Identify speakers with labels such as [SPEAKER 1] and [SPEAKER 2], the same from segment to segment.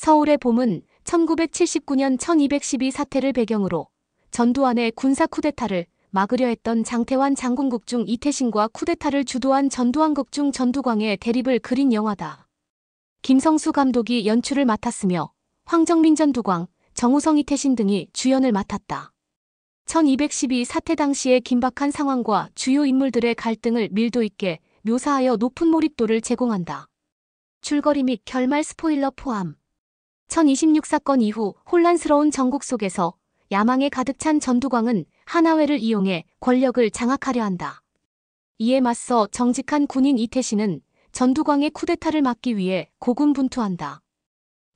[SPEAKER 1] 서울의 봄은 1979년 1212 사태를 배경으로 전두환의 군사 쿠데타를 막으려 했던 장태환 장군국 중 이태신과 쿠데타를 주도한 전두환국 중 전두광의 대립을 그린 영화다. 김성수 감독이 연출을 맡았으며 황정민 전두광, 정우성 이태신 등이 주연을 맡았다. 1212 사태 당시의 긴박한 상황과 주요 인물들의 갈등을 밀도 있게 묘사하여 높은 몰입도를 제공한다. 줄거리 및 결말 스포일러 포함. 1026 사건 이후 혼란스러운 전국 속에서 야망에 가득 찬 전두광은 하나회를 이용해 권력을 장악하려 한다. 이에 맞서 정직한 군인 이태신은 전두광의 쿠데타를 막기 위해 고군분투한다.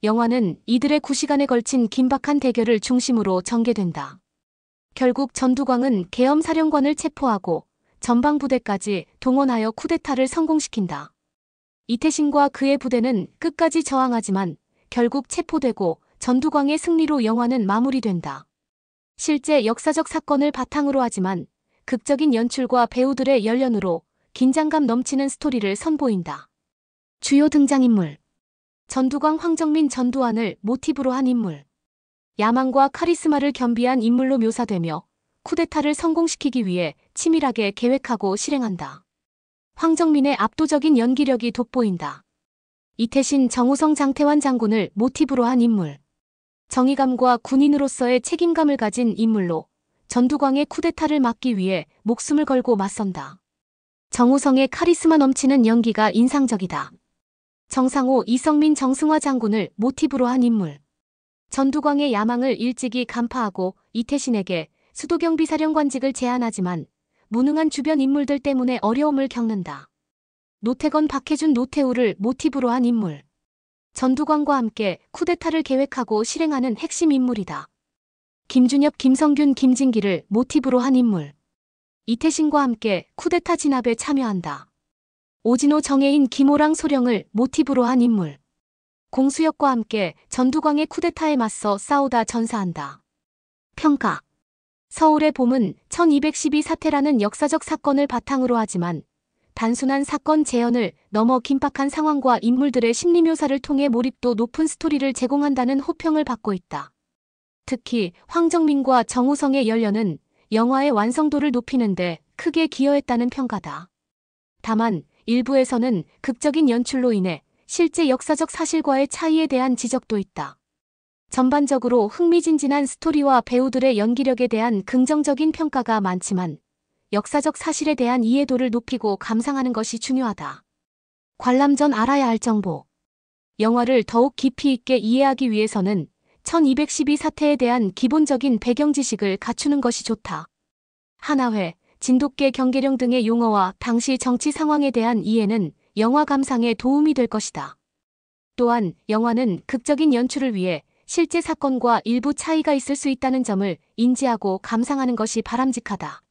[SPEAKER 1] 영화는 이들의 9시간에 걸친 긴박한 대결을 중심으로 전개된다. 결국 전두광은 계엄사령관을 체포하고 전방부대까지 동원하여 쿠데타를 성공시킨다. 이태신과 그의 부대는 끝까지 저항하지만 결국 체포되고 전두광의 승리로 영화는 마무리된다. 실제 역사적 사건을 바탕으로 하지만 극적인 연출과 배우들의 열연으로 긴장감 넘치는 스토리를 선보인다. 주요 등장인물. 전두광, 황정민, 전두환을 모티브로 한 인물. 야망과 카리스마를 겸비한 인물로 묘사되며 쿠데타를 성공시키기 위해 치밀하게 계획하고 실행한다. 황정민의 압도적인 연기력이 돋보인다. 이태신, 정우성, 장태환 장군을 모티브로 한 인물. 정의감과 군인으로서의 책임감을 가진 인물로 전두광의 쿠데타를 막기 위해 목숨을 걸고 맞선다. 정우성의 카리스마 넘치는 연기가 인상적이다. 정상호, 이성민, 정승화 장군을 모티브로 한 인물. 전두광의 야망을 일찍이 간파하고 이태신에게 수도경비사령관직을 제안하지만 무능한 주변 인물들 때문에 어려움을 겪는다. 노태건, 박해준, 노태우를 모티브로 한 인물. 전두광과 함께 쿠데타를 계획하고 실행하는 핵심 인물이다. 김준엽, 김성균, 김진기를 모티브로 한 인물. 이태신과 함께 쿠데타 진압에 참여한다. 오진호, 정혜인, 김호랑, 소령을 모티브로 한 인물. 공수혁과 함께 전두광의 쿠데타에 맞서 싸우다 전사한다. 평가. 서울의 봄은 1212 사태라는 역사적 사건을 바탕으로 하지만 단순한 사건 재현을 넘어 긴박한 상황과 인물들의 심리묘사를 통해 몰입도 높은 스토리를 제공한다는 호평을 받고 있다. 특히 황정민과 정우성의 열연은 영화의 완성도를 높이는데 크게 기여했다는 평가다. 다만 일부에서는 극적인 연출로 인해 실제 역사적 사실과의 차이에 대한 지적도 있다. 전반적으로 흥미진진한 스토리와 배우들의 연기력에 대한 긍정적인 평가가 많지만 역사적 사실에 대한 이해도를 높이고 감상하는 것이 중요하다. 관람 전 알아야 할 정보. 영화를 더욱 깊이 있게 이해하기 위해서는 1212 사태에 대한 기본적인 배경 지식을 갖추는 것이 좋다. 하나회, 진돗개, 경계령 등의 용어와 당시 정치 상황에 대한 이해는 영화 감상에 도움이 될 것이다. 또한 영화는 극적인 연출을 위해 실제 사건과 일부 차이가 있을 수 있다는 점을 인지하고 감상하는 것이 바람직하다.